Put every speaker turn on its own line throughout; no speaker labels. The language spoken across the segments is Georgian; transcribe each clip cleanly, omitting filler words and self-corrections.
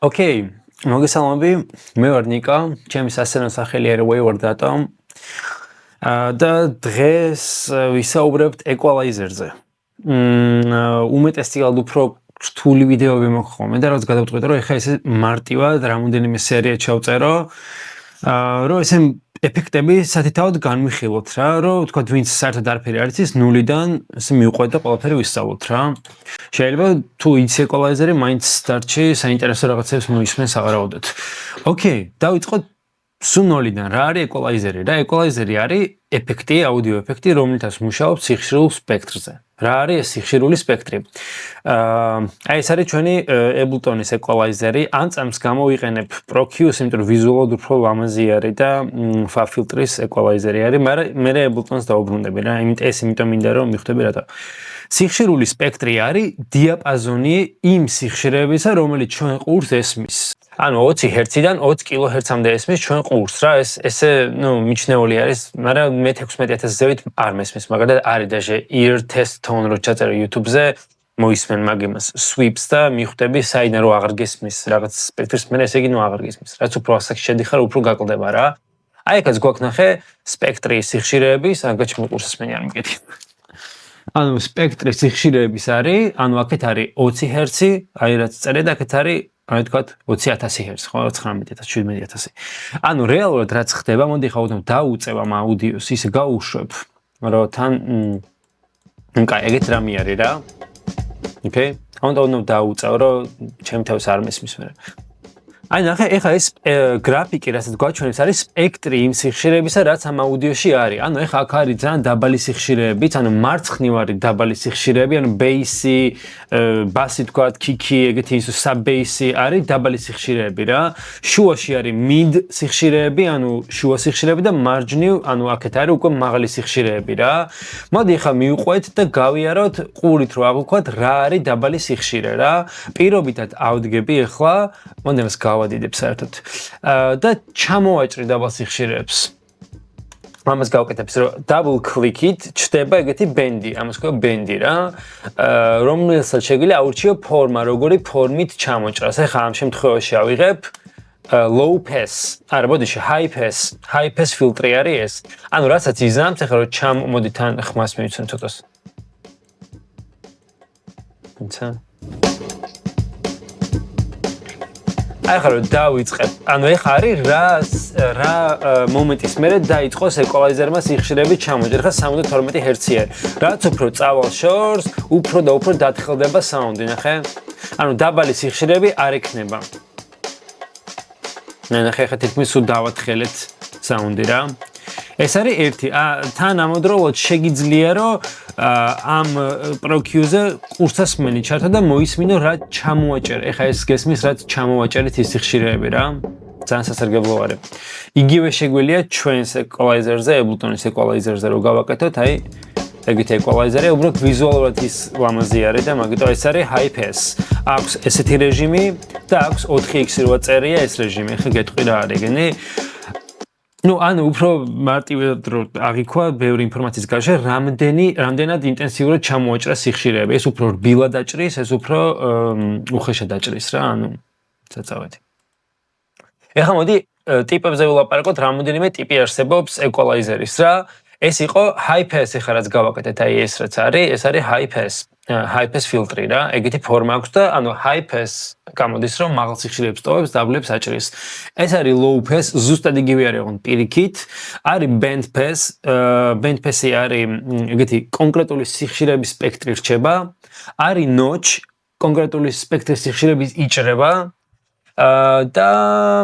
Okay, მოგესალმები, მე ვარ ნიკა, ჩემი სასცენო სახელი არის Wayward Data. და დღეს ვისაუბრებთ equalizer-ზე. უმეტესწილად უფრო რთული ვიდეოები მაქვს ხოლმე და რაც გადავწყვიტე, რომ ეხლა ესე მარტივად რამოდენიმე სერია ჩავწერო, რომ ესე ეფექტები სათითაოდ განვიხილოთ რა, რომ თქვა ვინც საერთოდ არაფერი არ იცის, ნულიდან ესე მივყვეთ და ყველაფერი ვისწავლოთ რა. შეიძლება თუ იცი equalizer-ი, მაინც დარჩი საინტერესო რაღაცებს მოისმენს სავარაუდოდ. Okay, დავიწყოთ სულ ნულიდან. რა არის equalizer-ი? რა equalizer-ი არის ეფექტი, აუდიო ეფექტი, რომელთაც მუშაობს სიხშირულ სპექტრზე. რა არის ეს სიხშირული სპექტრი? აი ეს არის ჩვენი Ableton-ის equalizer-ი. ან წამს გამოვიყენებ Pro-Q-ს, იმიტომ რომ ვიზუალურად უფრო ლამაზი არის და FabFilter-ის equalizer-ი არის, მაგრამ მე Ableton-ს დავუბრუნდები რა. იმიტომ მინდა რომ მიხვდები რატო. სიხშირული სპექტრი არის დიაპაზონი იმ სიხშირეებისა, რომელიც ჩვენ ყურს ესმის. ანუ 20 Hz-დან 20 kHz-მდე ესმის ჩვენ ყურს რა. ესე, მიჩნეული არის, მაგრამ მე 16000 ზევით არ მესმის, მაგრამ არის даже ear test tone რო ჩაწერე YouTube-ზე, მოისმენ მაგ იმას sweeps და მიხვდები საიდან რო აღარ გესმის რაღაც სპექტრის, მე ესე იგი აღარ გესმის. რაც უფრო ასაკში შედიხარ, უფრო გაკლდება რა. აი ეხაც გვაქვს ნახე სპექტრის სიხშირეების, ანგაჩმო ყურს ესმენი არ მიგეთი. ანუ სპექტრის სიხშირეების არის, ანუ აქეთ არის 20 Hz, აი რაც წერე და აქეთ არის აი თქვათ 20000 Hz, ხო, 19000, 17000. ანუ რეალურად რაც ხდება, მოდი ხა უდავ დაუწევ ამ აუდიოს, ისე გაუშვებ, რომ თან კაი, ეგეთ რამე არის რა. Okay? ანუ დაუწევ, რომ ჩემი თავს არ მესმის მე. აი ნახე, ეხა ეს გრაფიკი, რასაც გვაჩვენებს, არის სპექტრი იმ სიხშირეებისა, რაც ამ აუდიოში არის. ანუ ეხა აქ არის ძალიან დაბალი სიხშირეებიც, ანუ მარცხნივ არის დაბალი სიხშირეები, ანუ ბეისი, ბასი თქვათ, კიკი, ეგეთი ის საბეისი არის დაბალი სიხშირეები რა. შუაში არის mid სიხშირეები, ანუ შუა სიხშირეები და მარჯვნივ, ანუ აქეთ არის უკვე მაღალი სიხშირეები რა. მოდი ეხა მივყვეთ და გავიაროთ ყურით რო აღვქვათ რა არის დაბალი სიხშირე რა. პირობითად ავდგები ეხლა, მოდი ამას გავადიდებ საერთოდ. და ჩამოვაჭრი დაბალ სიხშირეებს. ამას გავკეთებს, რომ double click-ით ჩდება ეგეთი ბენდი, ამას ქვია ბენდი რა. რომელსაც შეგვიძლია აურჩიო ფორმა, როგორი ფორმით ჩამოჭრას. ეხლა ამ შემთხვევაში ავიღებ low pass, არა ბოდიში high pass ფილტრი არის ეს. ანუ რასაც იზამს, ეხლა რომ მოდი თან ხმას მივიცნო ცოტას. თუმცა ახლა რომ დავიწყებ, ანუ ეხა არის რა მომენტის მერე დაიწყოს equalizer-მა სიხშირეები ჩამოჭრა, ხა 72 Hz-ია. რაც უფრო წავალ შორს, უფრო და უფრო დათხელდება საუნდი, ნახე? ანუ დაბალი სიხშირეები არ ექნება. ნახე, ხა თითქმის სულ დავათხელეთ საუნდი რა. ეს არის ერთი. თან ამავდროულად შეგიძლია რომ ამ Pro-Q-ზე ყურსასმენი ჩართო და მოისმინო რა ჩამოაჭერე. ეხა ეს გესმის რაც ჩამოვაჭერეთ ის სიხშირეები რა. ძალიან სასარგებლო არის. იგივე შეგვიძლია ჩვენს equalizer-ზე, Ableton-ის equalizer-ზე რო გავაკეთოთ, აი ეგეთი equalizer-ი, უბრალოდ ვიზუალურად ის ლამაზი არის და მაგიტომ ეს არის high pass. აქვს ესეთი რეჟიმი და აქვს 4x რო წერია ეს რეჟიმი. ეხლა გეტყვი რა არის ეგენი. ანუ უფრო მარტივად რო აღიქვა ბევრი ინფორმაციის გარშე, რამდენად ინტენსიურად ჩამოაჭრა სიხშირეები. ეს უფრო რბილად აჭრის, ეს უფრო უხეშად აჭრის რა, ანუ საწავედი. ეხლა მოდი ტიპებზე ვილაპარაკოთ, რამოდენიმე ტიპი არსებობს equalizer-ის რა. ეს იყო high pass, ეხლა რაც გავაკეთეთ, აი ეს რაც არის, ეს არის high pass ფილტრი რა. ეგეთი ფორმა აქვს და ანუ high pass გამოდის რომ მაღალ სიხშირეებს ტოვებს, დაბლებს აჭრის. ეს არის low pass, ზუსტად იგივე არის ოღონდ პირიქით. არის band pass-ი არის ეგეთი კონკრეტული სიხშირეების სპექტრი რჩება. არის notch, კონკრეტული სპექტრის სიხშირების იჭრება. და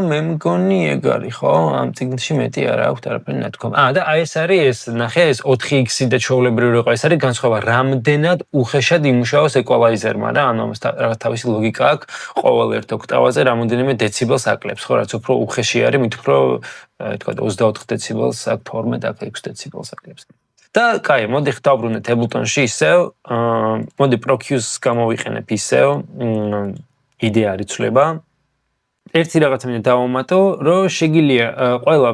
მე მგონი ეგ არის ხო? ამ წიგნში მეტი არ აქვს არაფერი ნათქვამი. და აი ეს არის ეს, ნახე, ეს 4x და ჩვეულებრივი რო ყო, ეს არის განსხვავება, რამდენად უხეშად იმუშაოს equalizer-მა რა, ანუ ამას რაღაც თავისი ლოგიკა აქვს, ყოველ ერთ ოქტავაზე რამოდენიმე დეციბელს აკლებს, ხო, რაც უფრო უხეში არის, მით უფრო თქვა 24 დეციბელს აქვს ფორმე და 6 დეციბელს აკლებს. და კაი, მოდი დავბრუნდეთ Ableton-ში ისევ, მოდი Pro-Q-ს გამოვიყენებ ისევ, იდეა არ იცვლება. ერთი რაღაცა მინდა დავამატო, რომ შეგიძლია ყველა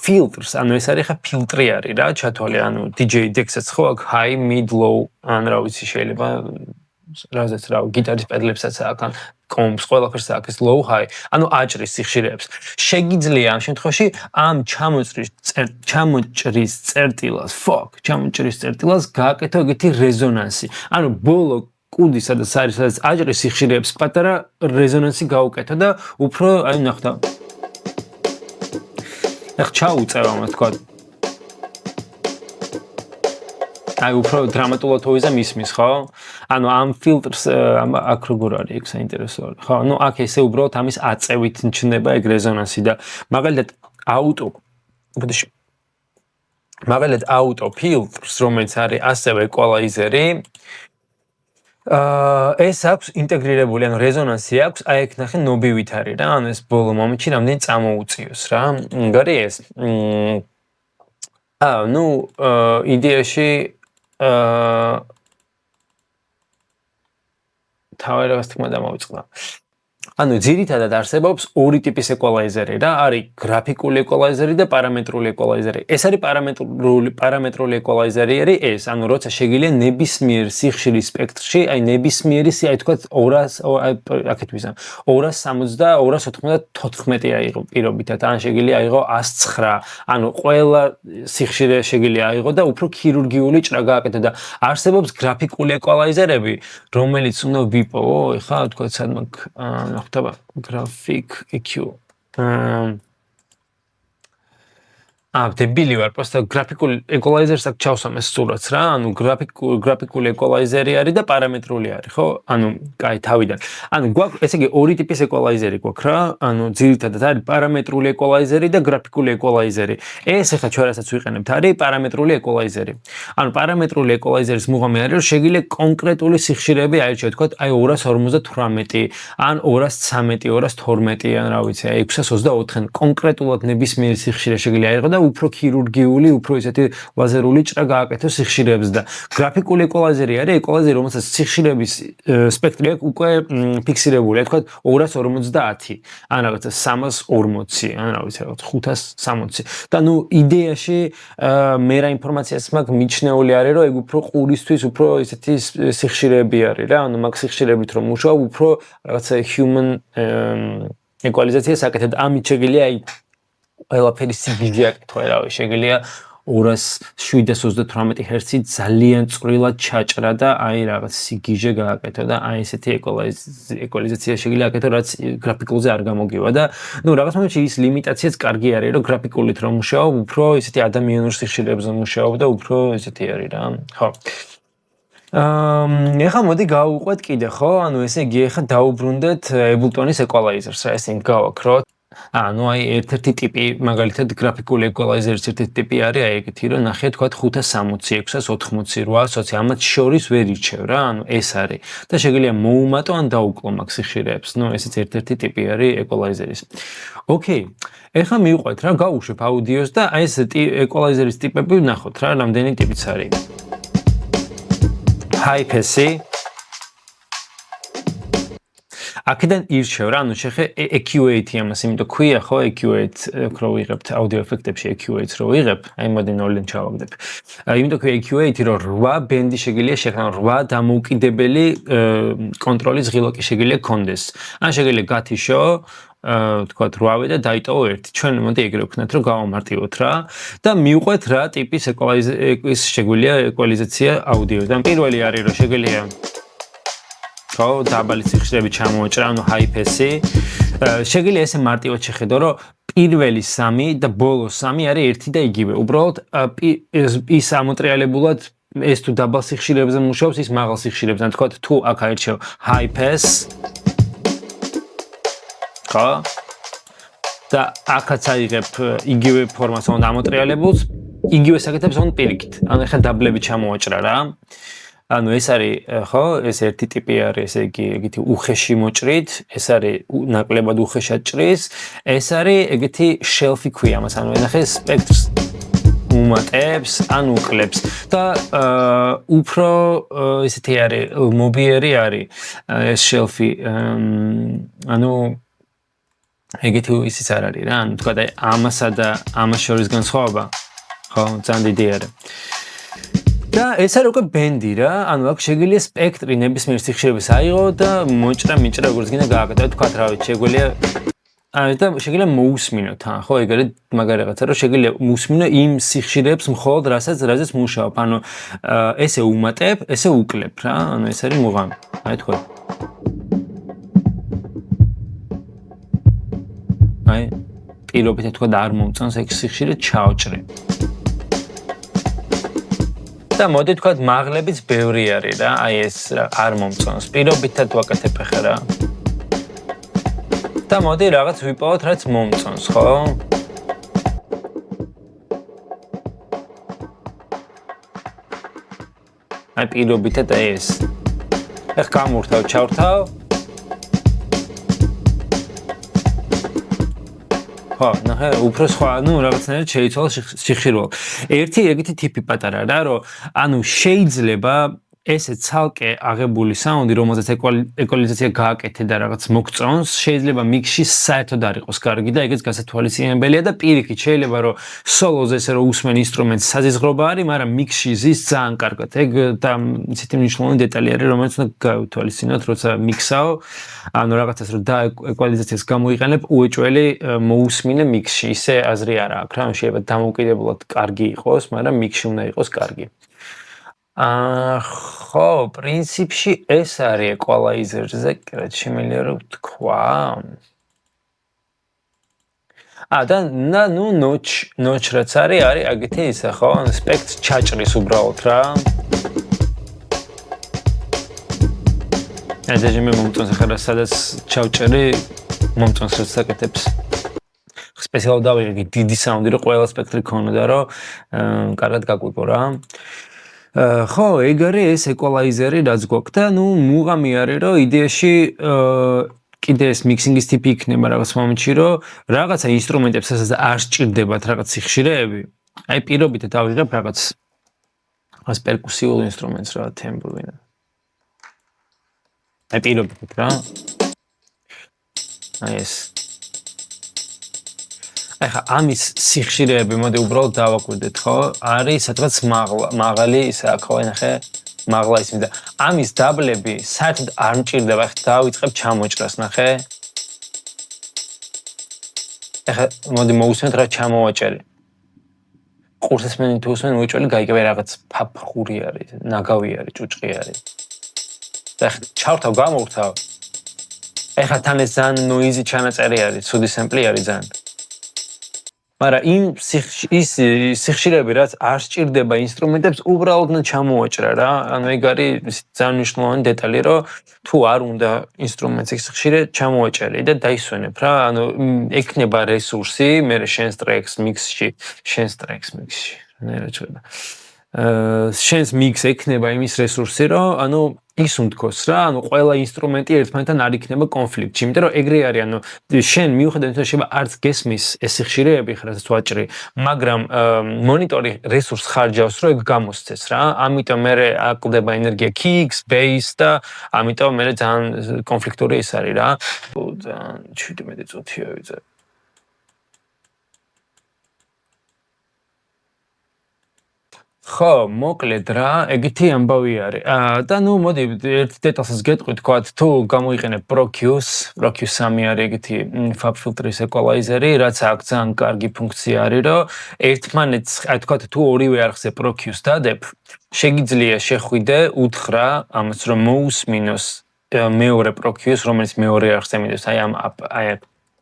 ფილტრს, ანუ ეს არის ხა ფილტრი არის რა, ჩათვალე, ანუ DJ deck-საც ხო აქვს high, mid, low, ან რა ვიცი შეიძლება, რაზეც რა, გიტარის პედლებსაც აქვს, კომპს, ყველაფერს აქვს low high, ანუ აჭრის სიხშირეებს. შეგიძლია ამ შემთხვევაში ამ ჩამოჭრის წერტილას გააკეთო ეგეთი რეზონანსი. ანუ ბოლო კუდი სადაც არის აჭრის სიხშირეებს პატარა რეზონანსი გაუკეთო და უფრო აი ნახდა. ახ ჩაუწევ ამას თქვა. აი უფრო დრამატულად თოვიზა მისმის, ხო? ანუ ამ ფილტრს აქ როგორ არის, ეგ საინტერესო არის. ხო, ну აქ ესე უბრალოდ ამის აწევით ჩნდება ეგ რეზონანსი და მაგალითად აუტო ფილტრს, რომელიც არის ასევე equalizer-ი, ეს აქვს ინტეგრირებული, ანუ რეზონანსი აქვს, აი ეგ ნახე ნობივით არის რა, ანუ ეს ბოლო მომენტში რამდენი წამოუწიოს რა. გარი ეს. ну იდეაში თავი რაღაც თქმა დამოვიწყდა. ანუ ძირითადად არსებობს ორი ტიპის equalizer-ი რა, არის გრაფიკული equalizer-ი და პარამეტრული equalizer-ი. ეს არის პარამეტრული equalizer-ი არის ეს, ანუ როცა შეგიძლია ნებისმიერ სიხშირის სპექტრში, აი ნებისმიერი აი თქვა 200 აქეთ ვიზამ 270-294 აიღო პირობითად, ან შეგიძლია აიღო 109, ანუ ყველა სიხშირე შეგიძლია აიღო და უფრო ქირურგიული ჭრა გააკეთო და არსებობს გრაფიკული equalizer-ები, რომელიც უნდა ვიპოვო, ეხლა თქვა სადმე ხდება graphic EQ. დებილი ვარ, просто graphical equalizer-ს აქ ჩავსამეს სურათს რა, ანუ graphical equalizer-ი არის და პარამეტრული არის, ხო? ანუ კაი თავიდან. ანუ გვაქვს, ესე იგი ორი ტიპის equalizer-ი გვაქვს რა, ანუ ძირითადად არის პარამეტრული equalizer-ი და graphical equalizer-ი. ეს ახლა ჩვენ რასაც ვიყენებთ არის პარამეტრული equalizer-ი. ანუ პარამეტრული equalizer-ის მუღამი არის, რომ შეგიძლია კონკრეტული სიხშირეები აირჩიოთ, თქვა აი 258 ან 213, 212, ან რა ვიცი, 624, კონკრეტულად ნებისმიერი სიხშირე შეგიძლია აიღო და უფრო ქირურგიული, უფრო ისეთი ლაზერული ჭრა გააკეთო სიხშირეებს და გრაფიკული equalizer-ი არის equalizer, რომელსაც სიხშირეების სპექტრი აქვს უკვე ფიქსირებული, თქვა 250 ან რაღაცა 340, ან რა ვიცი, რაღაც 560. და ნუ იდეაში მე რა ინფორმაციას მაქვს მიჩნეული არის, რომ ეგ უფრო ყურისთვის უფრო ისეთი სიხშირეები არის რა, ანუ მაგ სიხშირეებით რომ მუშაობ, უფრო რაღაცა human equalization-ს აკეთებ, ამით შეგიძლია აი ყველაფერი სიგიჟე აკეთო, რავი, შეგიძლია 278 Hz ძალიან წვრილად ჩაჭრა და აი რაღაც სიგიჟე გააკეთო და აი ესეთი equalization შეგიძლია აკეთო, რაც გრაფიკულზე არ გამოგივა და ნუ რაღაც მომენტში ის ლიმიტაციაც კარგი არის, რომ გრაფიკულით რომ მუშაობ, უფრო ისეთი ადამიანურ სიხშირეებზე მუშაობ და უფრო ესეთი არის რა. ხო. ეხლა მოდი გავუყვეთ კიდე, ხო? ანუ ესე იგი ეხლა დაუბრუნდეთ Ableton-ის equalizer-ს რა, ესე გავაქროთ. ну აი ერთ-ერთი ტიპი მაგალითად გრაფიკული equalizer-ის ერთ-ერთი ტიპი არის აი ეგეთი რომ ნახე თქვა 560, 680, 820, ამათ შორის ვერ ირჩევ რა, ანუ ეს არის და შეგიძლია მოუმატო ან დაუკლო მაგ სიხშირეებს. ну ესეც ერთ-ერთი ტიპი არის equalizer-ის. ოკეი. ეხლა მივყვეთ რა, გავუშვებ აუდიოს და აი ეს equalizer-ის ტიპები ვნახოთ რა, რამდენი ტიპიც არის. high pass-ი აქედან ირჩევ რა, ანუ შეხე EQ8 ამას, იმიტომ ქვია ხო EQ8 რო ვიღებთ აუდიო ეფექტებში EQ8 რო ვიღებ, აი მოდი ნოლიდან ჩავაგდებ. იმიტომ ქვია EQ8 რომ 8 ბენდი შეგიძლია შექმნას, 8 დამოუკიდებელი კონტროლის ღილაკი შეგიძლია გქონდეს. ან შეგიძლია გათიშო თქვათ 8-ვე და დაიტოვო 1. ჩვენ მოდი ეგრე ვქნათ, რომ გავამარტივოთ რა და მივყვეთ რა ტიპის equalizer-ის შეგვიძლია equalization აუდიოდან. პირველი არის რომ შეგიძლია ხო დაბალი სიხშირეები ჩამოაჭრა, ანუ high pass-ი. შეგიძლია ესე მარტივად შეხედო, რომ პირველი 3 და ბოლო 3 არის ერთი და იგივე. უბრალოდ ის ამოტრიალებულად ეს თუ დაბალ სიხშირეებზე მუშაობს, ის მაღალ სიხშირეებზე. ან თქვათ თუ აქ აირჩევ high pass ხო და აქაც აიღებ იგივე ფორმას ან ამოტრიალებულს, იგივე საკეთებს ან პირიქით. ანუ ეხლა დაბლები ჩამოაჭრა რა. ანუ ეს არის ხო, ეს ერთი ტიპი არის, ესე იგი, ეგეთი უხეში მოჭრით, ეს არის ნაკლებად უხეშად ჭრის, ეს არის ეგეთი shelf-ი ქვია ამას, ანუ ენახე სპექტრს უმატებს, ან უკლებს და უფრო ესეთი არის, მობიერი არის ეს shelf-ი, ანუ ეგეთი ისიც არ არის რა, ანუ თქვა და ამასა და ამას შორის განსხვავება, ხო, ძალიან დიდი არის. და ეს არის უკვე ბენდი რა, ანუ აქ შეგვიძლია სპექტრი ნებისმიერ სიხშირების აიღო და მოჭრა-მიჭრა როგორც გინდა გააკეთო, თქვა რა ვიცი, შეგვიძლია და შეგვიძლია მოусმინოთ, ხო, ეგ არის მაგარი რაღაცა, რომ შეგვიძლია მოусმინო იმ სიხშირეებს მხოლოდ რაზეც მუშაობ, ანუ ესე უმატებ, ესე უკლებ რა, ანუ ეს არის მუღამი. აი თქვა. აი პირობით თქვა და არ მომწონს ეგ სიხშირე ჩაოჭრე. და მოდი თქვა მაღლებიც ბევრი არის რა, აი ეს არ მომწონს. პირობითად ვაკეთებ ხა რა. და მოდი რაღაც ვიპოვოთ, რაც მომწონს, ხო? აი პირობითად ეს. ეხ გამურთავ, ჩავრთავ. ხო, ნახე, უფრო სხვა, ну, რაღაცნაირად შეიცვალა სიხშირეობა. ერთი ეგეთი ტიპი პატარა რა, რომ ანუ შეიძლება ესე ცალკე აღებული საუნდი, რომელზეც ეკვალიზაცია გააკეთე და რაღაც მოგწონს, შეიძლება მიქსში საერთოდ არ იყოს კარგი და ეგეც გასათვალისწინებელია და პირიქით შეიძლება რომ სოლოზე ესე რომ უსმენ ინსტრუმენტს საზიზღრობა არის, მაგრამ მიქსში ზის ძალიან კარგად. ეგ და ცეთი მნიშვნელოვანი დეტალი არის, რომელიც უნდა გავითვალისწინოთ, როცა მიქსაო, ანუ რაღაცას რომ დაეკვალიზაციას გამოიყენებ, უეჭველი მოусმინე მიქსში. ისე აზრი არა აქვს რა, შეიძლება დამოუკიდებლად კარგი იყოს, მაგრამ მიქსში უნდა იყოს კარგი. ხო, პრინციპში ეს არის equalizer-ზე, რაც შემიძლია რომ თქვა. და ну notch რაც არის აგეთი ისა, ხო? სპექტრ ჩაჭრის უბრალოდ რა. ესე მე მომწონს ახლა სადაც ჩავჭერი, მომწონს რაც საკეთებს. სპეციალურად დავიღე დიდი საუნდი, რომ ყველა სპექტრი ქონოდა, რომ კარგად გაგვიყო რა. ხო, ეგ არის ეს equalizer-ი, რაც გვაქვს და ну მუღამი არის, რომ იდეაში კიდე ეს mixing-ის ტიპი იქნება რაღაც მომენტში, რომ რაღაცა ინსტრუმენტებს ასაც არ სჭირდებათ რაღაც სიხშირეები. აი პირობითად დავიღებ რაღაც პერკუსიულ ინსტრუმენტს რა, თემბლინა. აი პირობითად რა. აი ეს ახლა ამის სიხშირეები მოდი უბრალოდ დავაკვირდეთ, ხო? არის სადღაც მაღალი ისა, ხო, ნახე, მაღლა ისმის და ამის დაბლები საერთოდ არ მჭირდება. ახლა დავიწყებ ჩამოჭრას, ნახე. ახლა მოდი მოусმენთ რა ჩამოვაჭერი. ყურს ესმენი თუ usმენ უეჭველი გაიგებ რაღაც ფაფხური არის, ნაგავი არის, ჭუჭყი არის. და ახლა ჩავრთავ, გამოვრთავ. ახლა თან ეს ძალიან noisy ჩანაწერი არის, ცუდი სემპლი არის ძალიან. მაგრამ იმ სიხშირეები რაც არ სჭირდება ინსტრუმენტებს უბრალოდ უნდა ჩამოვაჭრა რა. ანუ ეგ არის ძალიან მნიშვნელოვანი დეტალი, რომ თუ არ უნდა ინსტრუმენტს სიხშირე ჩამოვაჭერი და დაისვენებ რა. ანუ ექნება რესურსი, მე შენს ტრეკს მიქსში, შენს მიქს ექნება იმის რესურსი, რომ ანუ ის უნდქოს რა, ანუ ყველა ინსტრუმენტი ერთმანეთთან არ იქნება კონფლიქტში, იმიტომ რომ ეგრე არის, ანუ შენ მიუხედავად იმისა, შეიძლება არც გესმის ეს სიხშირეები ხარ, რასაც ვაჭრი, მაგრამ მონიტორი რესურს ხარჯავს, რომ ეგ გამოსცეს რა. ამიტომ მე აკლდება ენერგია kicks, bass და ამიტომ მე ძალიან კონფლიქტური ის არის რა. ძალიან 17 წუთია ვიძე. ხო, მოკლედ რა, ეგეთი ამბავი არის. და ну, მოდი ერთ დეტალსაც გეტყვი, თქვა, თუ გამოიყენებ Pro-Q's 3 არის ეგეთი FabFilter-ის equalizer-ი, რაც აქ ძალიან კარგი ფუნქცია არის, რომ ერთმანეთს, აი თქვა, თუ ორივე არხზე Pro-Q's დადებ, შეგიძლია შეხვიდე უთხრა ამას, რომ მოусმინოს მეორე Pro-Q's, რომელიც მეორე არხზე მიდევს, აი ამ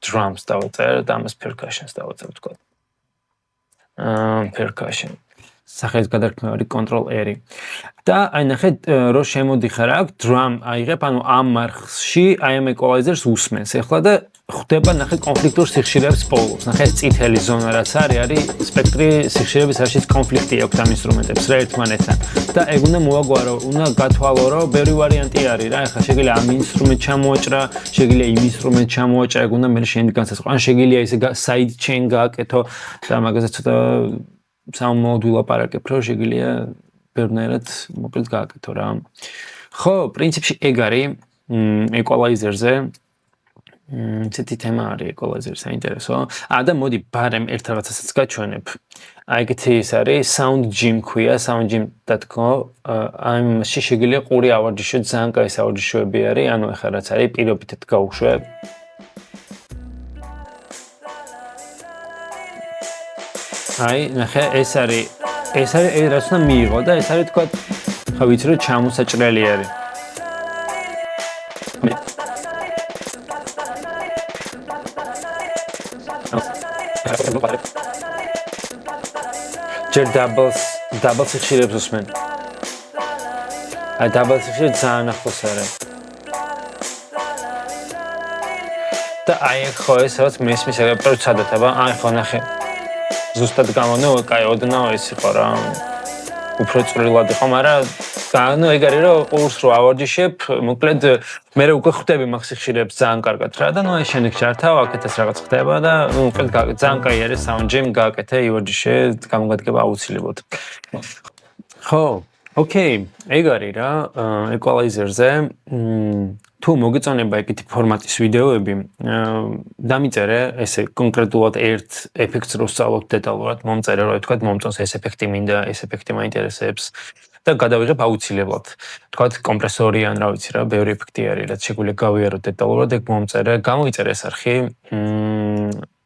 drums დავაწერ და ამას percussions დავაწერ, თქვა. Percussion. სახეის გადარქმევარი Ctrl-R. და აი ნახე რო შემოდიხარ აქ drum აიღებ, ანუ ამ მარხში აი ამ equalizer-ს უსმენს. ეხლა და ხდება ნახე კონფლიქტურ სიხშირეებს პოულობს. ნახე ეს წითელი ზონა რაც არის სპექტრი სიხშირეების რაშიც კონფლიქტი აქვს ამ ინსტრუმენტებს რა ერთმანეთთან. და ეგ უნდა მოაგვარო, უნდა გათვალო, რომ ბევრი ვარიანტი არის რა. ეხლა შეგიძლია ამ ინსტრუმენტს ჩამოაჭრა, შეგიძლია იმ ინსტრუმენტს ჩამოაჭრა, ეგ უნდა მე შენ განსაზღვრო. ან შეგიძლია ისე side chain გააკეთო და მაგაზე ცოტა სამომავლოდ ვილაპარაკებ, რომ შეგიძლია ბევრნაირად მოკლედ გააკეთო რა. ხო, პრინციპში ეგ არის equalizer-ზე ცეთი თემა არის ეკოლოგიაზე საინტერესო. და მოდი ბარემ ერთ რაღაცასაც გაჩვენებ. აი ეგეთი ის არის Sound Gym ქვია, soundgym.com. აი მასში შეგიძლია ყური ავარჯიშო, ძალიან კაი ავარჯიშოები არის, ანუ ეხლა რაც არის პირობითად გაუშვე. აი, ნახე, ეს არის რაც უნდა მიიღო და ეს არის თქვა, ხა ვიცი რომ ჩამოსაჭრელი არის. ჯერ double სიხშირებს უსმენ. აი double სიხშირე ძალიან ახლოს არის. და აი ხო ეს რაც მესმის ეგრე ცადოთ, აბა, აი ხო ნახე. ზუსტად გამონო, კაი, ოდნავ ეს იყო რა. უფრო წვრილად იყო, მაგრამ ეგ არის რომ ყურს რო ავარჯიშებ, მოკლედ მე უკვე ხვდები მაგ სიხშირეებს ძალიან კარგად რა და აი შემდეგ ჩართავ, აქეთაც რაღაც ხდება და მოკლედ ძალიან კაი არის Sound Gym, გააკეთე ივარჯიშე, გამოგადგება აუცილებლად. ხო, ოკეი, ეგ არის რა, equalizer-ზე. თუ მოგეწონება ეგეთი ფორმატის ვიდეოები, დამიწერე ესე კონკრეტულად ერთ ეფექტს რო სწავლობ დეტალურად, მომწერე რომ თქვა მომწონს ეს ეფექტი მინდა, ეს ეფექტი მაინტერესებს და გადავიღებ აუცილებლად. თქვა კომპრესორი ან რა ვიცი რა, ბევრი ეფექტი არის, რაც შეგვიძლია გავიარო დეტალურად, ეგ მომწერე, გამოიწერე ეს არხი.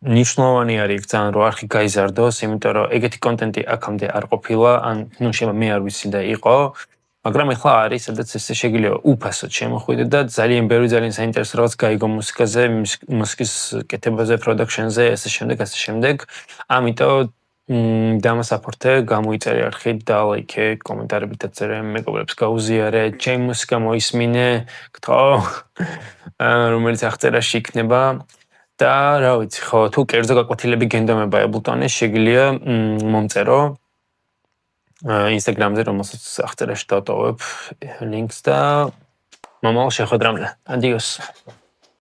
ნიშნულოვანი არის ძალიან რომ არხი გაიზარდოს, იმიტომ რომ ეგეთი კონტენტი აქამდე არ ყოფილა, ან შეიძლება მე არ ვიცი და იყო. მაგრამ ეხლა არის, სადაც ესე შეგიძლია უფასოდ შემოხვიდე და ძალიან ბევრი ძალიან საინტერესო რაღაც გაიგო მუსიკაზე, მუსიკის კეთებაზე, პროდაქშენზე, ასე შემდეგ. ამიტომ დამასაფორთე, გამოიწერე არხი და ლაიქე, კომენტარები დაწერე, მეგობრებს გაუზიარე, ჩემი მუსიკა მოისმინე, გთხოვ, რომელიც აღწერაში იქნება. და რა ვიცი, ხო, თუ კერძო გაკვეთილები გენდომება Ableton-ის, შეგიძლია მომწერო. Instagram-ზე რომელსაც აღწერაში დავტოვებ links და მომავალ შეხვედრამდე. Adios.